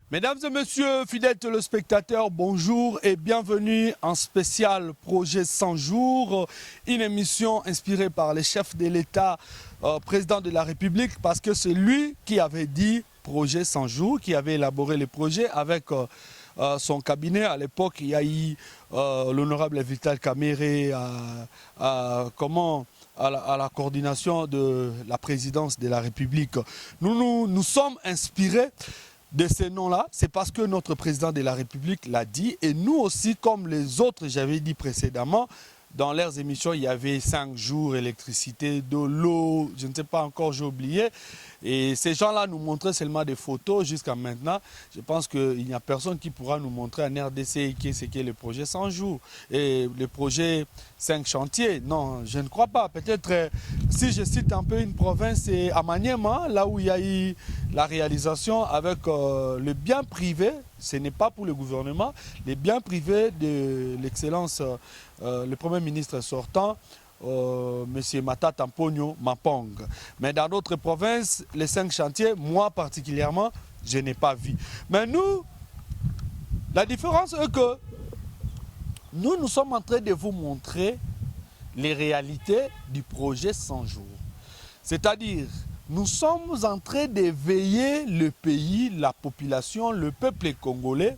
Mesdames et messieurs, fidèles téléspectateurs, bonjour et bienvenue en spécial Projet 100 jours, une émission inspirée par le chef de l'État, président de la République, parce que c'est lui qui avait dit Projet 100 jours, qui avait élaboré le projet avec son cabinet. À l'époque, il y a eu l'honorable Vital Kamerhe à la coordination de la présidence de la République. Nous sommes inspirés de ces noms-là, c'est parce que notre président de la République l'a dit, et nous aussi, comme les autres, j'avais dit précédemment, dans leurs émissions, il y avait 5 jours, électricité, de l'eau, je ne sais pas encore, j'ai oublié. Et ces gens-là nous montraient seulement des photos jusqu'à maintenant. Je pense qu'il n'y a personne qui pourra nous montrer en RDC ce qu'est le projet 100 jours et le projet 5 chantiers. Non, je ne crois pas. Peut-être, si je cite un peu une province, c'est à Maniema, là où il y a eu la réalisation avec le bien privé. Ce n'est pas pour le gouvernement, les biens privés de l'excellence, le Premier ministre sortant, M. Matata Mponyo Mapong. Mais dans d'autres provinces, les 5 chantiers, moi particulièrement, je n'ai pas vu. Mais nous, la différence est que nous sommes en train de vous montrer les réalités du projet 100 jours. C'est-à-dire, nous sommes en train d'éveiller le pays, la population, le peuple congolais,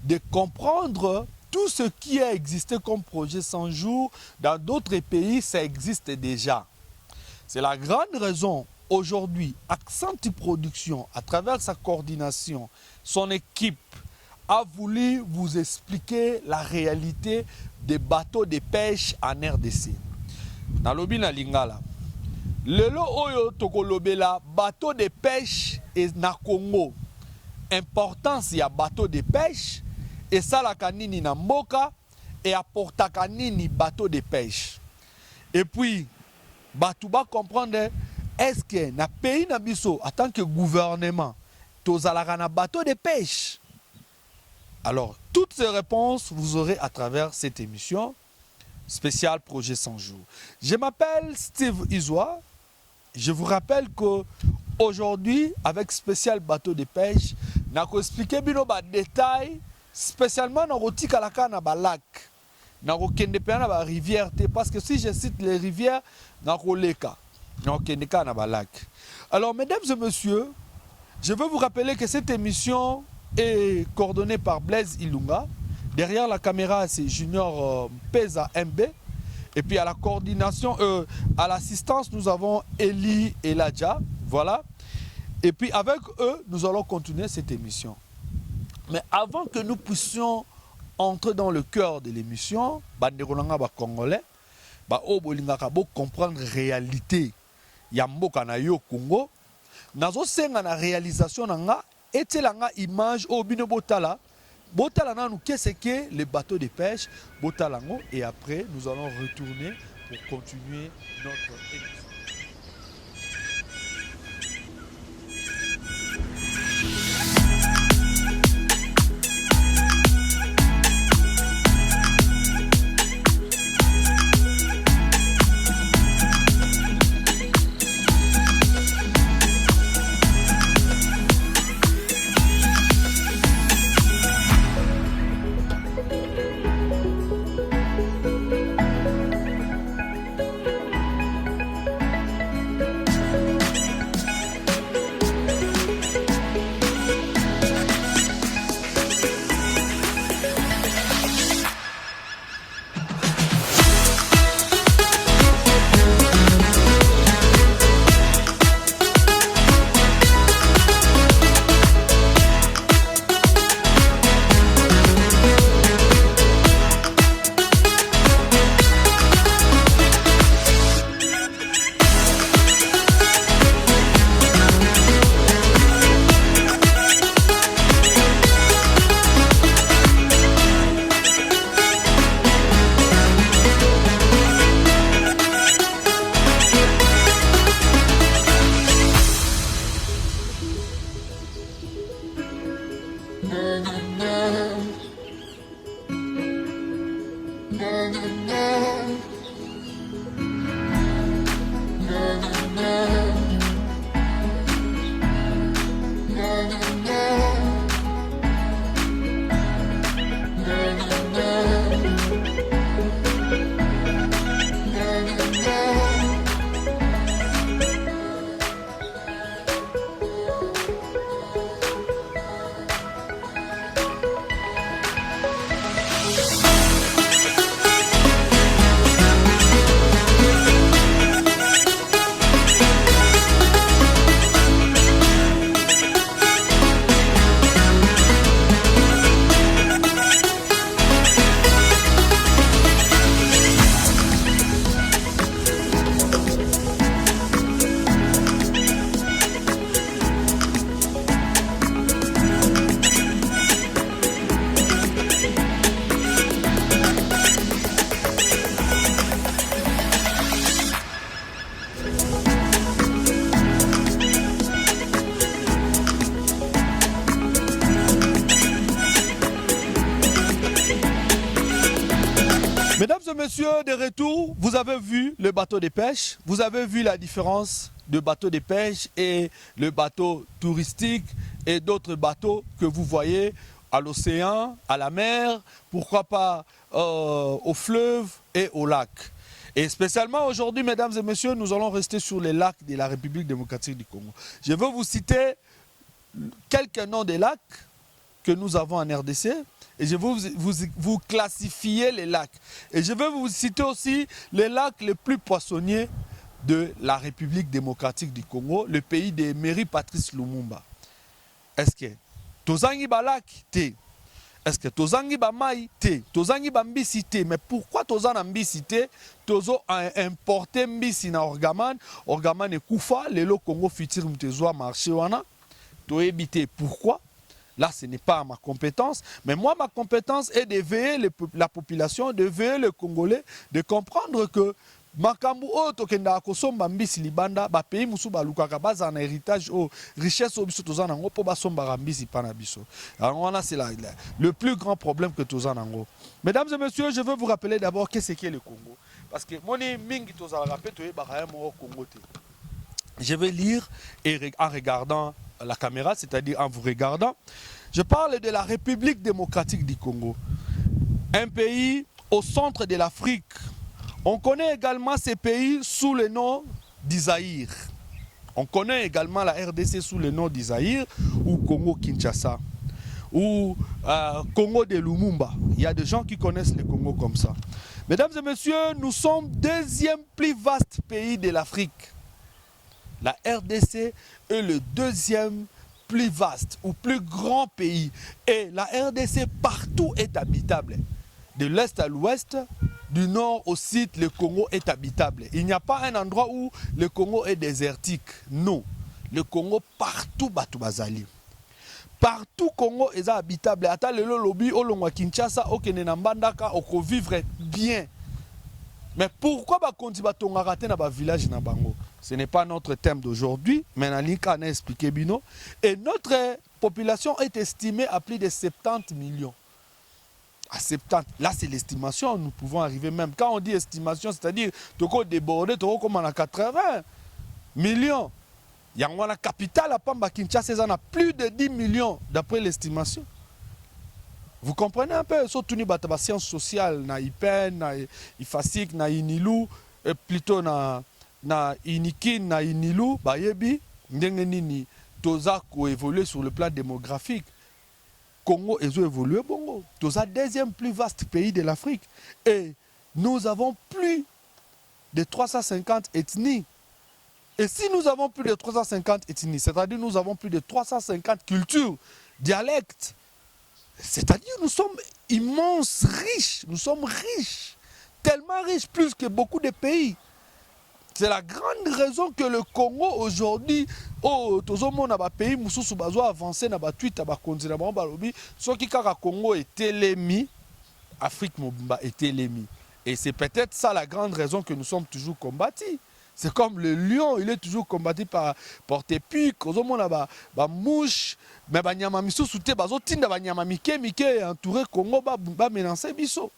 de comprendre tout ce qui a existé comme projet 100 jours. Dans d'autres pays, ça existe déjà. C'est la grande raison, aujourd'hui, Accent Production, à travers sa coordination, son équipe, a voulu vous expliquer la réalité des bateaux de pêche en RDC. Dans l'Obina Lingala, lelo oyo tokolobela bateau de pêche et na Congo. Importance ya bateau de pêche et salaka nini na mboka et apportaka nini bateau de pêche. Et puis batu ba comprendre est-ce que na pays na biso en tant que gouvernement tozalaka na bateau de pêche. Alors toutes ces réponses vous aurez à travers cette émission spéciale Projet 100 jours. Je m'appelle Steve Izwa. Je vous rappelle qu'aujourd'hui, avec spécial bateau de pêche, nous allons expliquer des détails, spécialement dans le Tikalaka na lac, dans le rivière, parce que si je cite les rivières, dans le lac. Alors, mesdames et messieurs, je veux vous rappeler que cette émission est coordonnée par Blaise Ilunga. Derrière la caméra, c'est Junior Pesa MB. Et puis à la coordination, à l'assistance, nous avons Eli et Ladja. Voilà. Et puis avec eux, nous allons continuer cette émission. Mais avant que nous puissions entrer dans le cœur de l'émission, Congolais, comprendre la réalité. Yamboka na yo Congo. Nazo senga na réalisation nanga etelanga image au bino botala. Botala nous qu'est-ce que les bateaux de pêche, botalango, et après nous allons retourner pour continuer notre émission. messieurs, de retour, vous avez vu le bateau de pêche, vous avez vu la différence de bateau de pêche et le bateau touristique et d'autres bateaux que vous voyez à l'océan, à la mer, pourquoi pas au fleuve et au lac. Et spécialement aujourd'hui, mesdames et messieurs, nous allons rester sur les lacs de la République démocratique du Congo. Je veux vous citer quelques noms des lacs que nous avons en RDC et je vais vous classifier les lacs. Et je vais vous citer aussi les lacs les plus poissonniers de la République démocratique du Congo, le pays de Emery Patrice Lumumba. Est-ce que tozangi ba lac te? Est-ce que tozangi ba mai te? Tozangi ba mbisi te? Mais pourquoi tozana mbisi te? Tozo importer mbisi na orgaman, orgaman ekufa, lelo Congo futur mtezoa marché wana. Toebite pourquoi? Là, ce n'est pas ma compétence, mais moi, ma compétence est de veiller la population, de veiller les Congolais, de comprendre que makambu o tokenda kosomba mbisi libanda ba pays musu ba lukaka baza na héritage o richesse o biso tozana ngo po basomba mbisi pana biso. Alors voilà, c'est le plus grand problème que tozana ngo. Mesdames et messieurs, je veux vous rappeler d'abord qu'est-ce qu'est le Congo, parce que moni mingi tozala rappeler toye ba mo Congo te. Je vais lire et en regardant la caméra, c'est-à-dire en vous regardant, je parle de la République démocratique du Congo, un pays au centre de l'Afrique. On connaît également ces pays sous le nom d'Isaïr. On connaît également la RDC sous le nom d'Isaïr ou Congo-Kinshasa ou Congo de Lumumba. Il y a des gens qui connaissent le Congo comme ça. Mesdames et messieurs, nous sommes deuxième plus vaste pays de l'Afrique. La RDC est le deuxième plus vaste ou plus grand pays. Et la RDC partout est habitable. De l'est à l'ouest, du nord au sud, le Congo est habitable. Il n'y a pas un endroit où le Congo est désertique. Non. Le Congo partout, Batubazali. Partout Congo est habitable. Ata lelo lobi, olongwa Kinshasa, okenenambandaka, oko vivre bien. Mais pourquoi bakonti batongaka te na ba village na bango? Ce n'est pas notre thème d'aujourd'hui, mais Nalika a expliqué bino. Et notre population est estimée à plus de 70 millions. À 70, là c'est l'estimation, nous pouvons arriver même. Quand on dit estimation, c'est-à-dire toko déborder, toko comme on a 80 millions. Il y a la capitale à Pamba Kinshasa, on a plus de 10 millions d'après l'estimation. Vous comprenez un peu? Surtout ni bataba sciences sociales, na IPEN, na IFASIC, na INILU, plutôt na Inikin, na INILU, bayebi, ndenge nini, toza ko évoluer sur le plan démographique. Congo est évolué bongo. Toza deuxième plus vaste pays de l'Afrique. Et nous avons plus de 350 ethnies. Et si nous avons plus de 350 ethnies, c'est-à-dire nous avons plus de 350 cultures, dialectes, c'est-à-dire nous sommes immenses, riches, nous sommes riches, tellement riches, plus que beaucoup de pays. C'est la grande raison que le Congo aujourd'hui, oh, tout le monde a pays mususu bazo avancé na ba tweet ba continent ba balobi, ce qui kaka Congo est télémi, Afrique mobimba est télémi. Et c'est peut-être ça la grande raison que nous sommes toujours combattus. C'est comme le lion, il est toujours combattu par porte-pique, aux hommes ba mouche, mais ba nyama misusu te bazo tinda ba nyama mike entouré Congo ba menacer biso.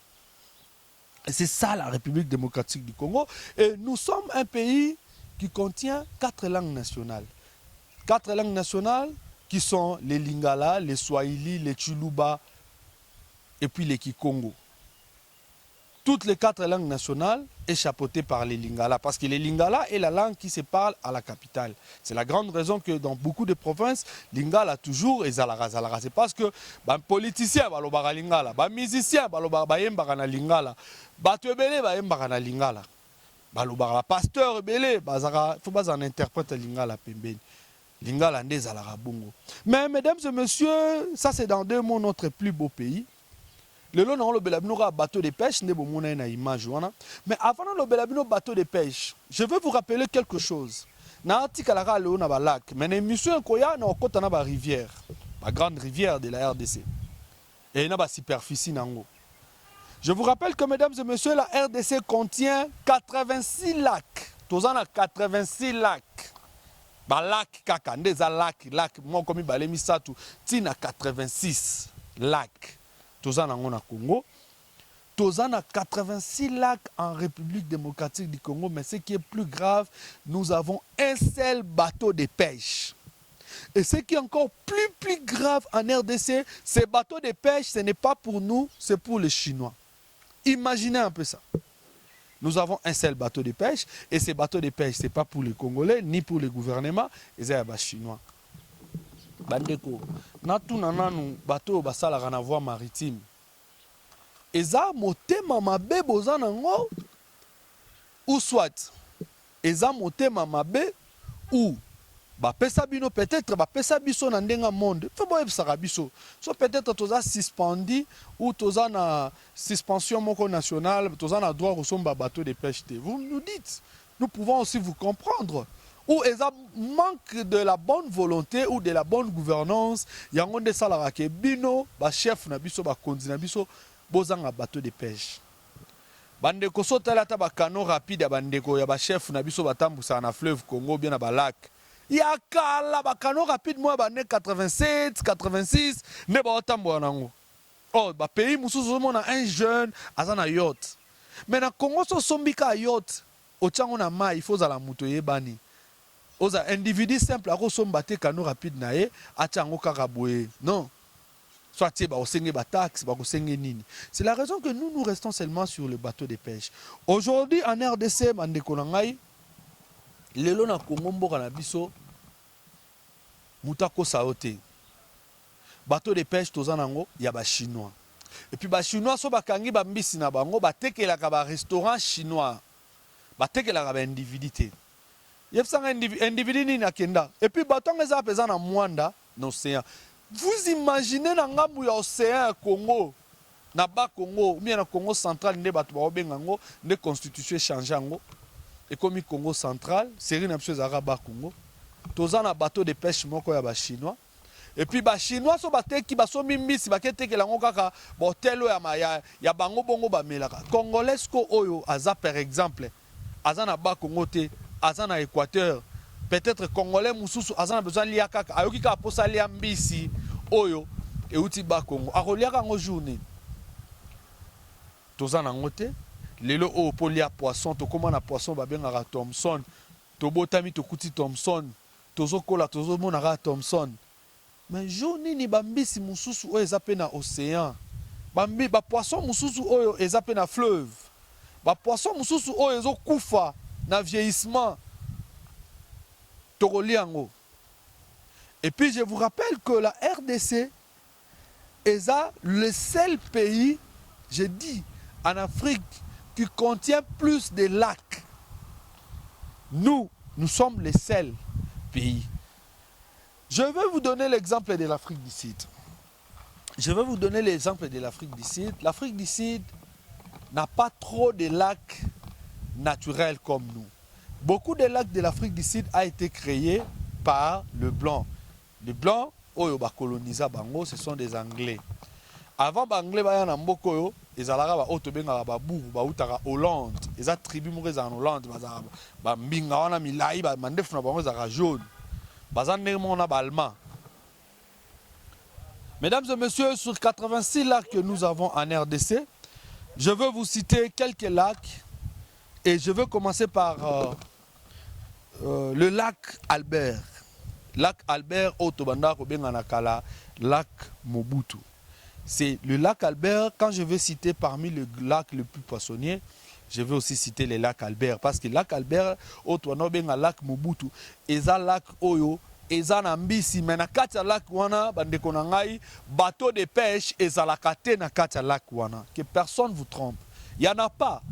Et c'est ça la République démocratique du Congo. Et nous sommes un pays qui contient 4 langues nationales. 4 langues nationales qui sont les Lingala, les Swahili, les Chuluba et puis les Kikongo. Toutes les 4 langues nationales est chapeautée par les Lingala. Parce que les Lingala est la langue qui se parle à la capitale. C'est la grande raison que dans beaucoup de provinces, Lingala toujours est Zalara. C'est parce que les politiciens balobara Lingala, les musiciens balobara na Lingala, les ebele bayembara na Lingala, balobara pasteur ebele bazara, faut pas en interpréter Lingala pembeni. Lingala nde Zalara bongo. Mais mesdames et messieurs, ça c'est dans 2 mots notre plus beau pays. Le long le belabino bateau de pêche, mais avant le belabino bateau de pêche, je veux vous rappeler quelque chose. Na article le na ba lac, mais l'émission koya na okota na ba rivière, la grande rivière de la RDC. Et na ba superficie nango. Je vous rappelle que mesdames et messieurs, la RDC contient 86 lacs. Tozana 86 lacs. Ba lac kaka ndeza lac moi comme balemi satu tina 86 lacs. Tozana ngona Congo. Tozana 86 lacs en République démocratique du Congo, mais ce qui est plus grave, nous avons un seul bateau de pêche. Et ce qui est encore plus grave en RDC, ces bateaux de pêche, ce n'est pas pour nous, c'est pour les Chinois. Imaginez un peu ça. Nous avons un seul bateau de pêche, et ces bateaux de pêche, ce n'est pas pour les Congolais, ni pour le gouvernement, c'est les Chinois. Bandeko, na tout nananu bateau basala na voie maritime. Eza motema mabe boza nango, ou soit, eza motema mabe, ou bapesa bino peut-être bapesa biso na ndenga monde faut boye bisaka biso so peut-être toza suspendu ou toza na suspension moko nationale toza na droit rosomba bateau de pêche te. Vous nous dites, nous pouvons aussi vous comprendre. Ou eza manque de la bonne volonté ou de la bonne gouvernance yango nde salaka ke bino ba chef na biso ba konzi na biso bozanga bateau de pêche. Bandeko so tala ta ba canot rapide ya bandeko ya ba chef na biso batambusa na fleuve Congo bien na ba lac. Ya kala ba canot rapide moi ba ne 87, 86 ne ba otambo nango. Oh ba pays mususu mona un jeune azana yacht. Mais na Congo so sombika yacht ochango na mai il faut za la muto yebani. Oza individu simple a sommbate canot rapide na ye achango kaka boye. Non. Soit tu ba osenge ba taxe ba osenge nini. C'est la raison que nous restons seulement sur le bateau de pêche. Aujourd'hui en RDC bandeko na ngai lelo na Congo mboka na biso mutako saote bateau de pêche tozanango ya ba chinois et puis ba chinois so bakangi ba mbisi na bango batekelaka ba restaurant chinois batekelaka ba individu yefsanga individu ni nakenda et puis bateau ngeza pesa na mwanda na océan. Vous imaginez na ngambu ya océan ya Congo na ba Congo ou bien na Congo central nde bato ba obengango nde constitution changer ngo. Et comme Congo central, série na biso Araba Congo, tozana bateau de pêche moko ya ba chinois. Et puis ba chinois so bateki baso mimbisi baketeke lango kaka botelo ya bango bongo ba melaka. Congolais ko oyo aza par exemple, aza na ba Congo te, aza na Équateur. Peut-être congolais mususu aza na besoin lia kaka ayoki ka posa lia mbisi oyo e uti ba Congo. Akoliaka ngo journée. Tozana ngote lelo o polia poisson to comment na poisson ba bengaka Thomson to botami to kuti Thomson tozo kola tozo monaka Thomson mais journée ni bambisi mususu o ezape na océan bambi ba poisson mususu oyo ezape na fleuve ba poisson mususu oyo ezo kufa na vieillissement tokoliango. Et puis je vous rappelle que la RDC est le seul pays, je dis en Afrique, qui contient plus de lacs. Nous sommes les seuls pays. Je vais vous donner l'exemple de l'Afrique du Sud. L'Afrique du Sud n'a pas trop de lacs naturels comme nous. Beaucoup de lacs de l'Afrique du Sud a été créés par le blanc. Les blancs, oyo ba colonisa bango, ce sont des Anglais. Avant Anglais ba na mboko yo ezalaka ba oto benga ba buru ba utaka Hollande. Eza tribu mo en Hollande ba mbinga wana milai ba mandefu na bango ezaka jaune. Bazane mo na ba allemand. Mesdames et messieurs, sur 86 lacs que nous avons en RDC, je veux vous citer quelques lacs et je veux commencer par le lac Albert. Lac Albert Otobanda Kobenga Nakala, lac Mobutu. C'est le lac Albert. Quand je vais citer parmi les lacs les plus poissonniers, je vais aussi citer les lacs Albert. Parce que le lac Albert, Otoanobenga lac Mobutu, eza lac Oyo, eza Nambisi, mais na katia lac wana, bandeko na ngai, bateau de pêche, eza la kate na katia lac wana. Que personne vous trompe. Il n'y en a pas.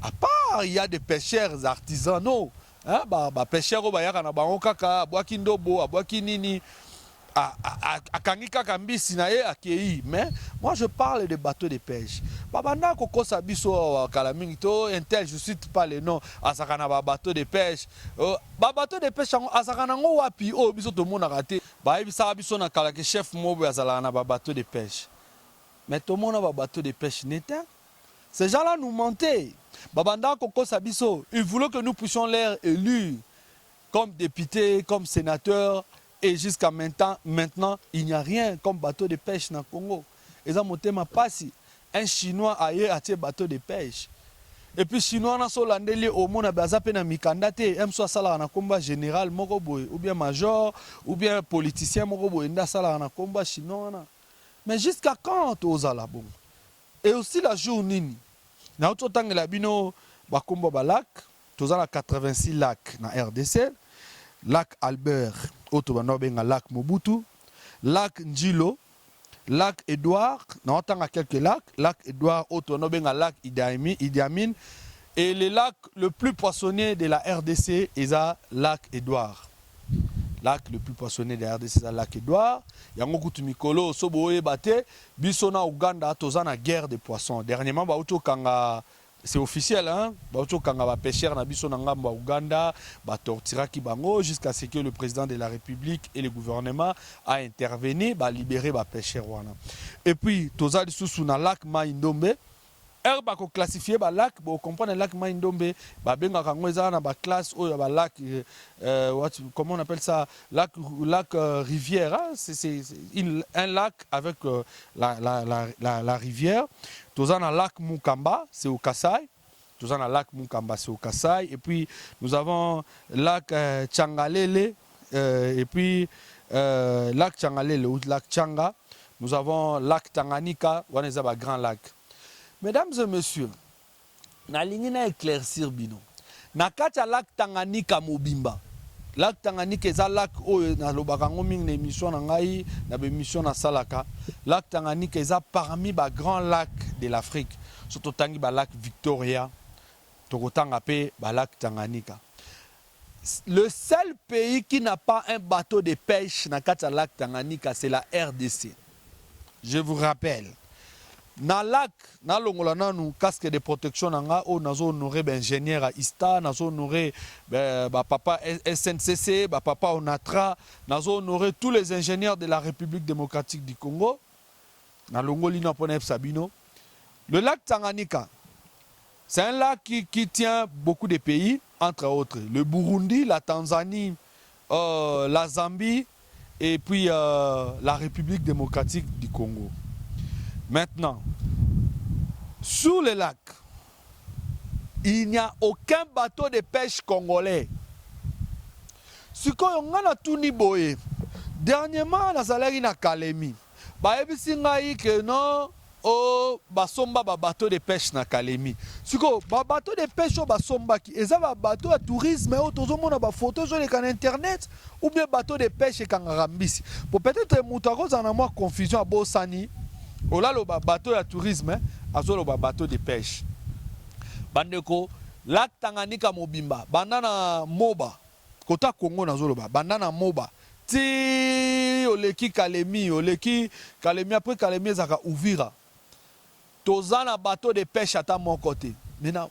À part, il y a des pêcheurs artisanaux. Hein, pêcheurs au bayaka na bango kaka, boaki ndobo, boaki nini. Akangika kambisi na ye akei, mais moi je parle de bateaux de pêche. Babanda koko sabiso kalamingi to intel, je cite pas les noms, asakana ba bateau de pêche. Ba bateau de pêche asakana ngo wapi o biso to mona raté. Ba ibisa biso na kala ke chef mobo azala na ba bateau de pêche. Mais tout le monde a ba bateau de pêche n'était. Ces gens-là nous mentaient. Babanda koko sabiso, ils voulaient que nous puissions les élus comme députés, comme sénateurs. Et jusqu'à maintenant, il n'y a rien comme bateau de pêche dans le Congo. Ils ont monté ma passi. un Chinois aille à tes bateaux de pêche. Et puis Chinois na so landeli au monde bazape na mikanda te M soit sala na combat général moko boy ou bien major ou bien politicien moko boy nda sala na combat chinois na. Mais jusqu'à quand ozala bon? Et aussi la journée na ototangela bino ba combat ba lac, tozala 86 lacs na RDC, lac Albert, otobana benga lac Mobutu, lac Njilo, lac Edouard, nous avons quelques lacs, lac Edouard, Otonobenga, lac Idi Amin, et le lac le plus poissonnier de la RDC est le lac Edouard. Lac le plus poissonnier de la RDC est le lac Edouard. Yango kutu mikolo soboye bate, bisona Uganda tozana guerre des poissons. Dernièrement ba auto kanga c'est officiel, hein? Bauto kanga ba pêcheur na biso na ngamba Uganda, ba tortira ki bango jusqu'à ce que le président de la République et le gouvernement a intervenu, ba libérer ba pêcheur wana. Et puis toza sous na lac Mai-Ndombe, ba ko classifier ba lac, ba comprendre lac Mai-Ndombe, ba benga kango eza na ba classe o ba lac comment on appelle ça, lac rivière, hein? C'est un lac avec la rivière. Toza na lac Mukamba, c'est au Kassai. Toza na lac Mukamba, c'est au Kassai. Et puis nous avons lac Tchangalele, et puis lac Tchangalele ou lac Tchanga. Nous avons lac Tanganyika, on est un grand lac. Mesdames et messieurs, na lingi na éclaircir bino. Na katia lac Tanganyika Mobimba. Lac Tanganyika est un lac où na lobaka ngoming na émission na ngai na émission na salaka. Lac Tanganyika est parmi les grands lacs de l'Afrique. Surtout tangi ba lac Victoria, tokotanga pe ba lac Tanganyika. Le seul pays qui n'a pas un bateau de pêche na katia lac Tanganyika, c'est la RDC. Je vous rappelle. Na lac, na longola nanu casque de protection nanga o nazo honoré ingénieur à ISTA, nazo honoré papa SNCC, papa Onatra, nazo honoré tous les ingénieurs de la République démocratique du Congo. Na longoli na ponef Sabino. Le lac Tanganyika, c'est un lac qui tient beaucoup de pays, entre autres le Burundi, la Tanzanie, la Zambie et puis la République démocratique du Congo. Maintenant, sur le lac, il n'y a aucun bateau de pêche congolais. Ce qu'on a tout niboé. Dernièrement, la salaire na Kalemi. Ba ebisinga que non, oh, basomba ba bateau de pêche na Kalemi. Ce qu'on ba bateau de pêche au basomba qui est un bateau de tourisme ou tout le monde a ba photo sur internet ou bien bateau de pêche et kangarambisi. Pour peut-être moutako en a moins confusion à Bosani. Ola lo bateau de tourisme, azo lo bateau de pêche. Bandeko, lac Tanganyika Mobimba, bandana Moba, kota Congo na zolo ba, bandana Moba. Ti oleki Kalemi, oleki Kalemi après Kalemi zaka Uvira. Tozana bateau de pêche à ta mon côté. Maintenant,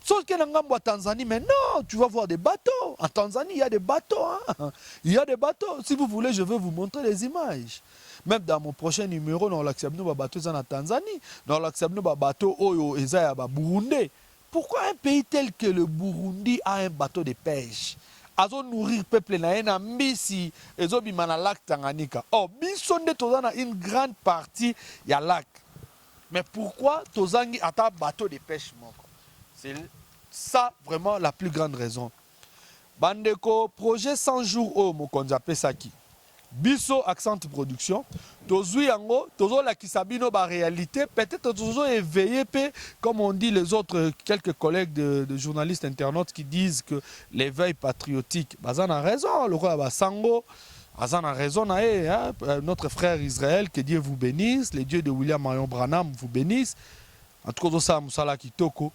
sauf que dans la Tanzanie, mais non, tu vas voir des bateaux. En Tanzanie, il y a des bateaux. Hein? Il y a des bateaux. Si vous voulez, je vais vous montrer les images. Même dans mon prochain numéro, dans l'accepte nos bateaux en Tanzanie, dans l'accepte nos bateaux au Burundi. Pourquoi un pays tel que le Burundi a un bateau de pêche? Azo nourrir peuple na en ambisi ezo bimana lac Tanganyika. Oh, bisonde tozana une grande partie ya lac. Mais pourquoi tozangi ata bateau de pêche moko? C'est ça vraiment la plus grande raison. Bandeko projet 100 jours au mokonza pesaki. Biso accent production, tozo yango, tozo la kisabino ba réalité, peut-être tozo éveillé comme on dit les autres quelques collègues de journalistes internautes qui disent que l'éveil patriotique, bazan a raison, le roi Basango, bazan a raison hein? Notre frère Israël, que Dieu vous bénisse, les dieux de William Marion Branham vous bénissent. En tout cas ça musala kitoko.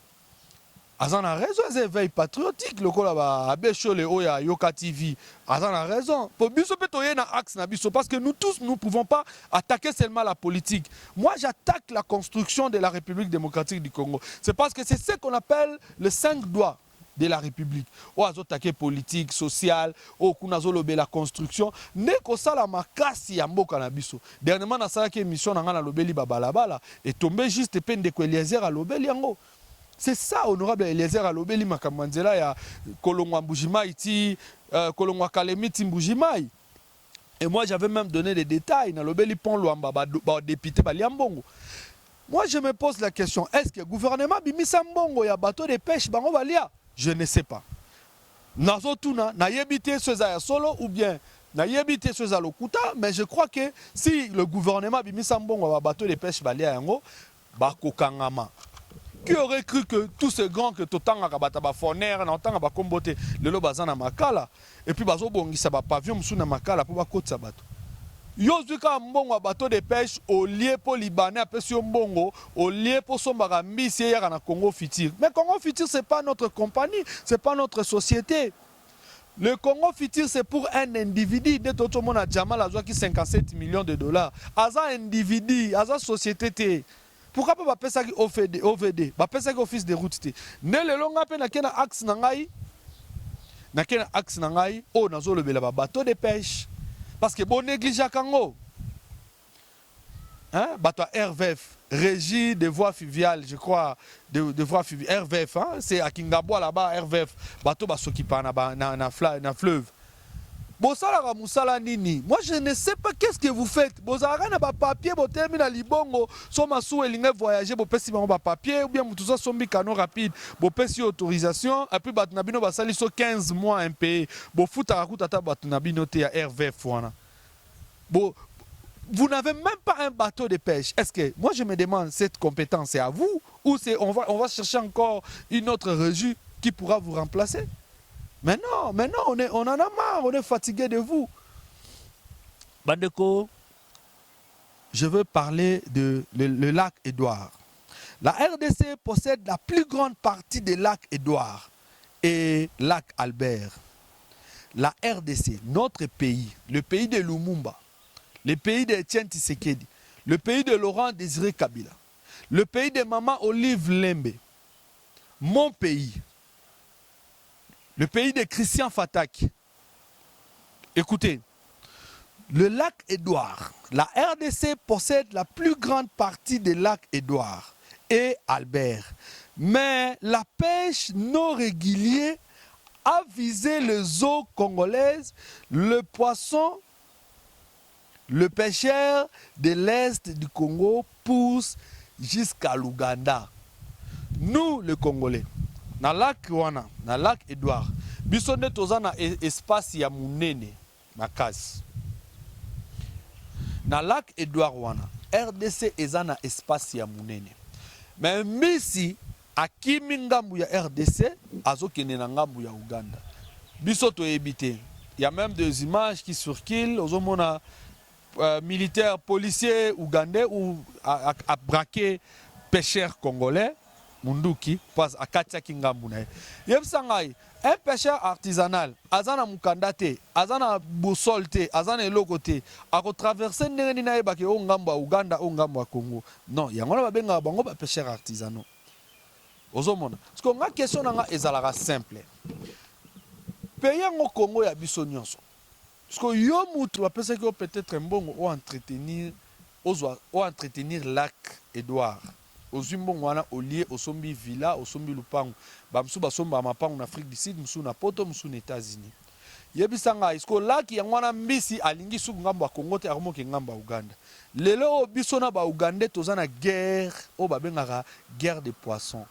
Azan a raison, c'est éveil patriotique. Le kola abesho le oya Yoka TV. Azan a raison. Pour biso petoye na axe na biso parce que nous tous nous pouvons pas attaquer seulement la politique. Moi j'attaque la construction de la République démocratique du Congo. C'est parce que c'est ce qu'on appelle le 5 doigts de la République. O azo attaquer politique, sociale, o kunazo lobe la construction. Ne ko sala makasi ya mboka na biso. Dernièrement na sala ki émission na ngana lobeli babalabala et tombé juste pende ko Eliezer a lobeli yango. C'est ça, honorable Eliezer Alobeli Makamanzela ya Kolongwa Mbujimai ti Kolongwa Kalemi ti Mbujimai. Et moi j'avais même donné des détails na lobeli pon Luamba ba député ba Liambongo. Moi, je me pose la question, est-ce que le gouvernement bimisa mbongo ya bateau de pêche bango balia? Je ne sais pas. Nazotuna, na yebite soza solo ou bien na yebite soza lokuta, mais je crois que si le gouvernement bimisa mbongo ya bateau de pêche balia yango, bakokangama. Qui aurait cru que tous ces grands que Totanga Kabataba Foner, Nantanga Bakombote, le Lobazana Makala, et puis Bazobongisa Pavion Msuna Makala pour Bakotsa Bato. Yozuka mbongo bateau de pêche au lieu pour Libanais après sur mbongo au lieu pour son barambi c'est hier en Congo Futur. Mais Congo Futur c'est pas notre compagnie, c'est pas notre société. Le Congo Futur c'est pour un individu de tout le monde a Jamal Azwa qui 57 millions de dollars. Aza individu, aza société. Pourquoi pas payer ça OVD, pas payer ça office de route té. Ne le longa pe na kena axe nangai. Na kena axe nangai o nazo le bela bateau de pêche. Parce que bon néglige Kango. Hein? Bateau RVF, Régie des voies fluviales, je crois, de voies fluviales. RVF, hein? C'est à Kingabo là-bas, RVF. Bateau va s'occuper na fleuve. Bosala Musala Nini. Moi je ne sais pas qu'est-ce que vous faites. Bosala na ba papier, bo termine libongo, soma sou elinge voyager, bo pesi ba papier ou bien mutuza sombi canon rapide, bo pesi autorisation, et puis bat nabino basali so 15 mois impayé. Bo futa rakuta ta bat nabino te ya RVF wana. Bo vous n'avez même pas un bateau de pêche. Est-ce que moi je me demande cette compétence c'est à vous ou c'est on va chercher encore une autre régie qui pourra vous remplacer? Mais non, on en a marre, on est fatigué de vous. Bandeko, je veux parler de le lac Édouard. La RDC possède la plus grande partie des lacs Édouard et lac Albert. La RDC, notre pays, le pays de Lumumba, le pays de Etienne Tshisekedi, le pays de Laurent Désiré Kabila, le pays de Maman Olive Lembe, mon pays, le pays de Christian Fatak. Écoutez, le lac Édouard, la RDC possède la plus grande partie des lacs Édouard et Albert. Mais la pêche non régulière a visé les eaux congolaises. Le poisson, le pêcheur de l'Est du Congo pousse jusqu'à l'Ouganda. Nous, les Congolais, na lac wana, na lac Édouard, biso nde toza na espace ya munene makasi. Na lac Édouard wana, RDC eza na espace ya munene. Mais misi akimi ngambu ya RDC azokende na ngambu ya Uganda. Biso toyebite. Il y a même des images qui circulent, ozomona militaires, policiers ougandais ou à braquer pêcheurs congolais. Munduki, parce à Katia Kingamboune. Yebsangai, un pêcheur artisanal, azana mukandate, azana boussolte, azana lokote, a traversé n'enina ebake o ngamba Uganda, o ngamba Congo. Non, yangona babenga bango ba pêcheur artisanal. Ozomona. Parce qu'on a question nanga ezalara simple. Payer au Congo ya biso nyonso. Parce que yo mutu apesa que peut-être un bon ou entretenir lac Édouard. Ozumbo wana olie osombi villa osombi lupango bamsu basomba mapango na Afrique du Sud musu na poto musu na États-Unis yebisanga isko laki ya wana mbisi alingi su ngambo ya Congo te akomoke ngambo ya Uganda lelo biso na ba Uganda toza na guerre o babengaka guerre de poissons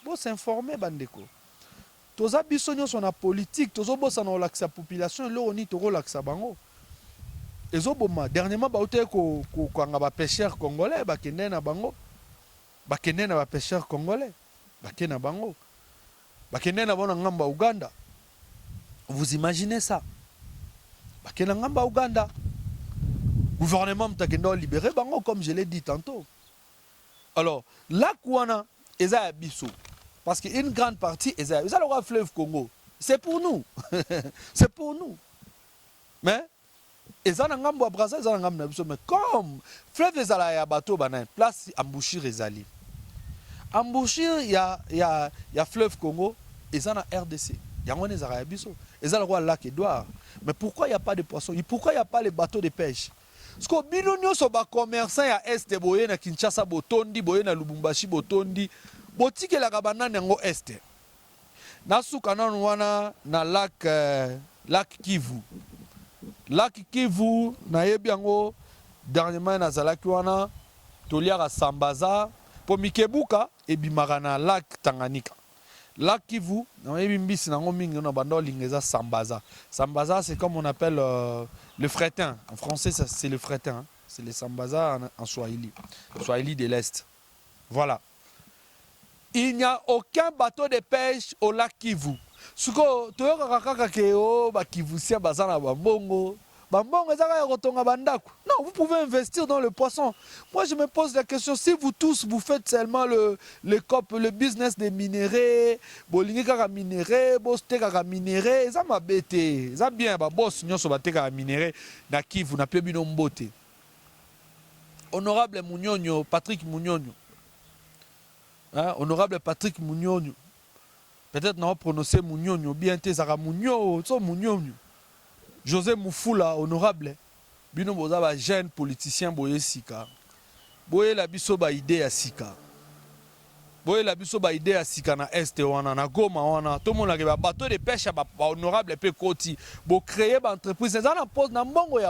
bo s'informer bandeko toza biso nyonso na politique tozo bosa na olakisa population lo oni to relaxa bango ezoboma dernièrement ba ote ko kanga ba pêcheurs congolais ba kende na bango bakende na ba pêcheurs congolais bakena bango bakende na bona ngamba Uganda. Vous imaginez ça? Bakena ngamba Uganda, gouvernement mtakenda libérer bango comme je l'ai dit tantôt. Alors là kwana eza biso parce que une grande partie eza le fleuve Congo, c'est pour nous. C'est pour nous. Mais ezana ngambo Brazza ezana ngambo na biso mais comme fleuve ezala ya bateau bana place embouchure ezali. Embouchure ya fleuve Congo ezana RDC. Yangone ezala ya biso. Ezala roi lac Édouard. Mais pourquoi il n'y a pas de poissons? Et pourquoi il n'y a pas les bateaux de pêche? Parce que bino nyonso ba commerçant ya Est boye na Kinshasa botondi boye na Lubumbashi botondi botike la banane yango Est. Na suka nanu wana na lac Kivu. Lac Kivu na yebi yango dernièrement na zalaki wana toliaka Sambaza po Mikebuka et bimarana lac Tanganyika. Lac Kivu, na mbisi na ngomingi na bando lingeza Sambaza. Sambaza c'est comme on appelle le fretin. En français c'est le fretin, hein. C'est le Sambaza en Swahili. Swahili de l'Est. Voilà. Il n'y a aucun bateau de pêche au lac Kivu. Suko toyoka kaka ke o ba Kivu sia bazana bambongo. Bambongo ezaka rotonga bandako. Non, vous pouvez investir dans le poisson. Moi je me pose la question, si vous tous vous faites seulement le business des minéraux, bolingi kaka minéraux, boste kaka minéraux, ça m'a bêté. Ça bien ba boss nyonso ba te kaka minéraux na Kivu na pe bino mbote. Honorable Munyonyo, Patrick Munyonyo. Hein? Honorable Patrick Munyonyo. Peut-être non prononcer Munyonyo bien te zara Munyo, so Munyonyo. José Moufoula, honorable. Bino boza ba jeune politicien boye sika. Boye la biso ba idée ya sika. Boye la biso ba idée ya sika na est wana na Goma wana. Tout le monde a ba bateau de pêche ba honorable pe koti. Bo créer ba entreprise ça na pose na mbongo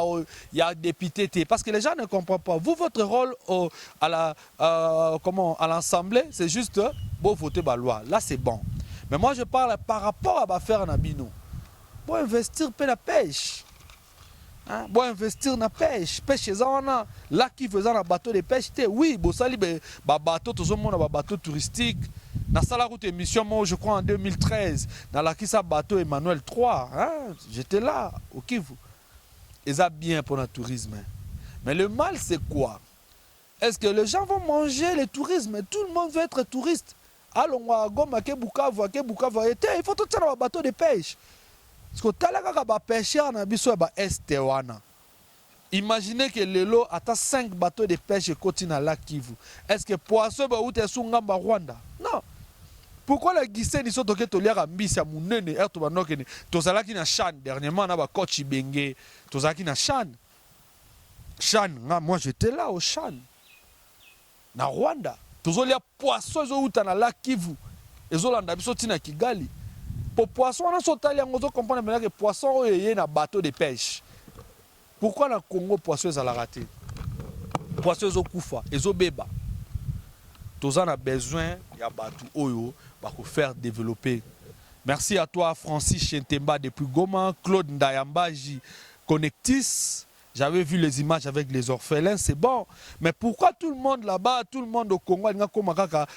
ya député parce que les gens ne comprennent pas. Vous votre rôle à l'Assemblée, c'est juste bon voter ba loi. Là c'est bon. Mais moi je parle par rapport à ba faire na bino. Bon investir pe la pêche. Hein? Bon investir na pêche. Pêche ezana là qui faisant un bateau de pêche oui, bo sali ba bateau tout le monde ba bateau touristique. Na sala route émission moi je crois en 2013 dans la qui ça bateau Emmanuel 3, hein? J'étais là au Kivu. Et ça bien pour le tourisme. Mais le mal c'est quoi? Est-ce que les gens vont manger le tourisme? Tout le monde veut être touriste. Allons à Goma ke Bukavu, il faut tout ça dans un bateau de pêche. Parce que talaka ba pêcheur na biso ba este wana. Imaginez que lelo ata 5 bateaux de pêche côté na lac Kivu. Est-ce que poisson ba outé sungamba Rwanda? Non. Pourquoi la Guissé ni soto ke toliaka mbisi ya munene erto banoke ni tozalaki na Chan dernièrement na ba coach Benge tozalaki na Chan. Chan, moi j'étais là au Chan. Na Rwanda. Tozolia poisson zo outa na lac Kivu. Ezolanda biso tina Kigali. Pour poisson, on a sauté on comprend que poisson est un bateau de pêche. Pourquoi le Congo poisson est raté? Poisson est au Koufa, est au Beba. Tous on a besoin de bateau oyo pour faire développer. Merci à toi Francis Chentemba depuis Goma, Claude Ndayambaji Connectis. J'avais vu les images avec les orphelins, c'est bon. Mais pourquoi tout le monde là-bas, tout le monde au Congo,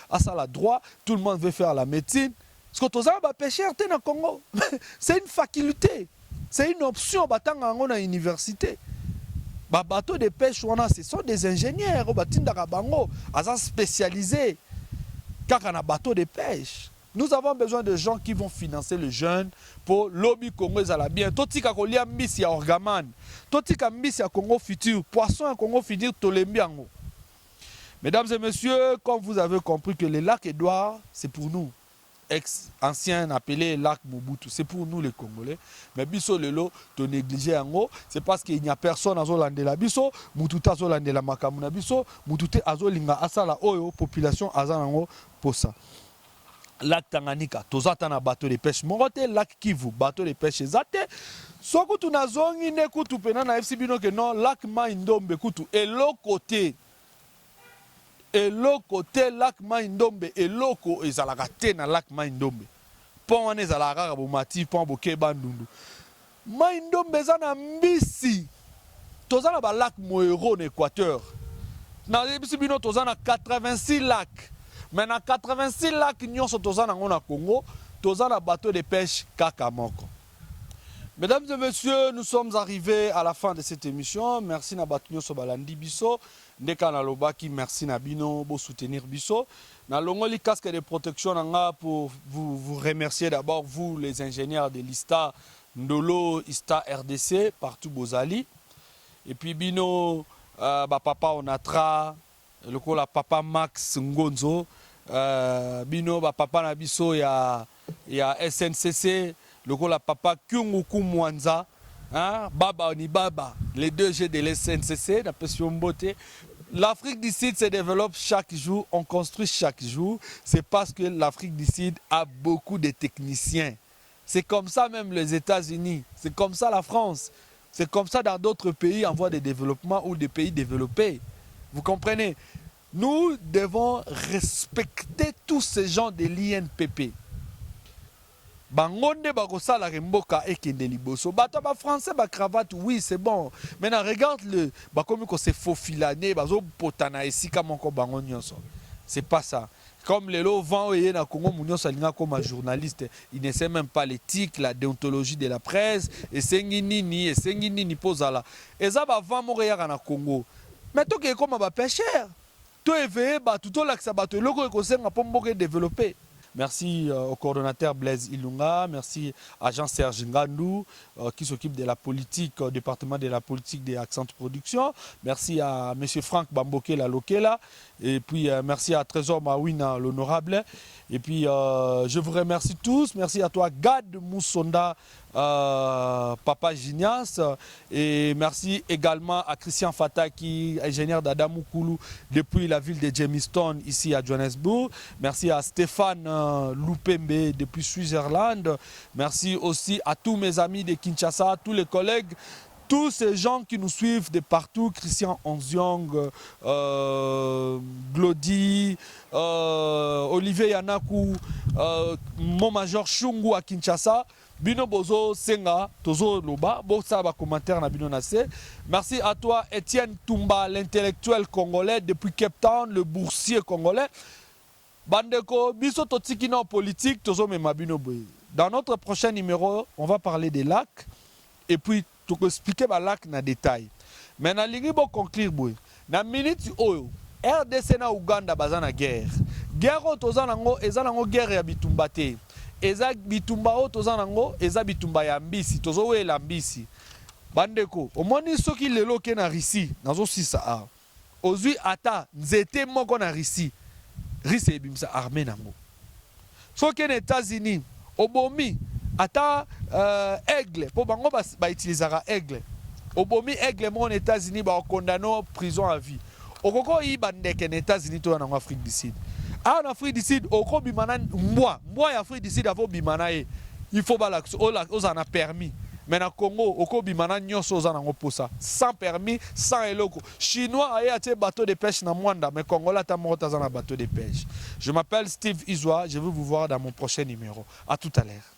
à ça la droit, tout le monde veut faire la médecine? Parce que tous les pêcheurs au Congo, c'est une faculté, c'est une option dans l'université. Les bateaux de pêche, ce sont des ingénieurs, ils sont spécialisés. Car on a bateau de pêche. Nous avons besoin de gens qui vont financer les jeunes pour lobby Congo à bien. Toti kakolia mbisi ya orgaman, toti ka mbisi ya Congo futur, poisson à Congo futur tolembiango. Mesdames et messieurs, comme vous avez compris que le lac Édouard, c'est pour nous. Ancien appelé lac Mobutu, c'est pour nous les Congolais. Mais biso lelo, to négliger ango, c'est parce qu'il n'y a personne à Zolandela biso, mututa Zolandela makamuna biso, mutute azolinga asala oyo population azanango pour ça. Lac Tanganyika, tozata na bateau de pêche morote, lac Kivu, bateau de pêche zate. Soko tu nazongi ne kutu pena na FC bino que non, lac Maindombe kutu et l'autre côté. Et l'autre côté, lac Maindombe, et l'autre ezalaka te na lac Maindombe. Pont ane ezalaka bomati, pont boke bandundu. Maindombe zana mbisi. Tozana ba lac Moero en Équateur. Na ebisi bino tozana 86 lacs. Mais na 86 lacs nyonso tozana ngo na Congo, tozana bateau de pêche kaka moko. Mesdames et messieurs, nous sommes arrivés à la fin de cette émission. Merci na bato nyonso balandi biso. Ndeka na lobaki merci na bino bo soutenir biso. Na longoli casque de protection nanga pour vous remercier d'abord vous les ingénieurs de l'ISTA Ndolo, ISTA RDC partout bozali. Et puis bino papa Onatra, le la papa Max Ngonzo, bino papa na biso ya SNCC, le la papa Kyunguku Mwanza. Hein? Baba ni Baba, les deux G de l'SNCC, la pression beauté. L'Afrique du Sud se développe chaque jour, on construit chaque jour. C'est parce que l'Afrique du Sud a beaucoup de techniciens. C'est comme ça même les États-Unis, c'est comme ça la France, c'est comme ça dans d'autres pays en voie de développement ou des pays développés. Vous comprenez? Nous devons respecter tous ces gens de l'INPP. Bangonde bakosala remboka ekende liboso. Bato ba français ba cravate, oui, c'est bon. Maintenant regarde le bakomi ko se faufilaner, bazo potana esika moko bango nyonso. C'est pas ça. Comme les lots vent et na Congo Mounion Salinga comme un journaliste, il ne sait même pas l'éthique, la déontologie de la presse, et Senginini posala. Et ça va vent mourir na Congo. Mais toi qui est comme un pêcheur, toi éveillé, tout l'accès à le logo est conseillé à développer. Merci au coordonnateur Blaise Ilunga, merci à Jean-Serge Ngandou qui s'occupe de la politique, au département de la politique des Accent Production. Merci à M. Franck Bamboke la Lokela. Et puis merci à Trésor Mawina l'honorable. Et puis je vous remercie tous. Merci à toi Gad Moussonda, Papa Gignas. Et merci également à Christian Fataki, ingénieur d'Adamoukulu depuis la ville de Jamestown ici à Johannesburg. Merci à Stéphane Loupembe depuis Switzerland. Merci aussi à tous mes amis de Kinshasa, tous les collègues, tous ces gens qui nous suivent de partout, Christian Onziong, Glody, Olivier Yanakou, mon major Chungu à Kinshasa, Bino Bozo Senga, Tozo Loba, Bosa ba commentaire na Bino Nassé. Merci à toi Étienne Toumba, l'intellectuel congolais depuis Cape Town, le boursier congolais. Bandeko, biso totikina politique, Tozo Memabino Boy. Dans notre prochain numéro, on va parler des lacs et puis tout expliquer les lacs dans détail. Mais na lingi bo conclure boy. Na minute oyo RDC na Uganda bazana guerre. Guerre toza nango eza nango guerre ya bitumba te. Eza bitumba o toza nango eza bitumba ya mbisi, tozo wela mbisi. Bandeko, omoni soki lelo ke na Russie, nazo sisa a. Ozui ata nzete moko na Russie. Russie ebimisa armée nango. Soki na États-Unis, obomi ata aigle, pour bango ba utilisera aigle. Obomi aigle mon États-Unis ba condamné prison à vie. Okoko yi bandeke na États-Unis to na Afrique du Sud. Ah en Afrique du Sud, oko bimana moi ya Afrique du Sud avo bimana e. Il faut ba la ozana permis. Mais na Congo, oko bimana nyonso ozana ngoposa sans permis, sans eloko. Chinois aye atie bateau de pêche na Mwanda, mais Congolais ta mota zana bateau de pêche. Je m'appelle Steve Izwa, je vais vous voir dans mon prochain numéro. À tout à l'heure.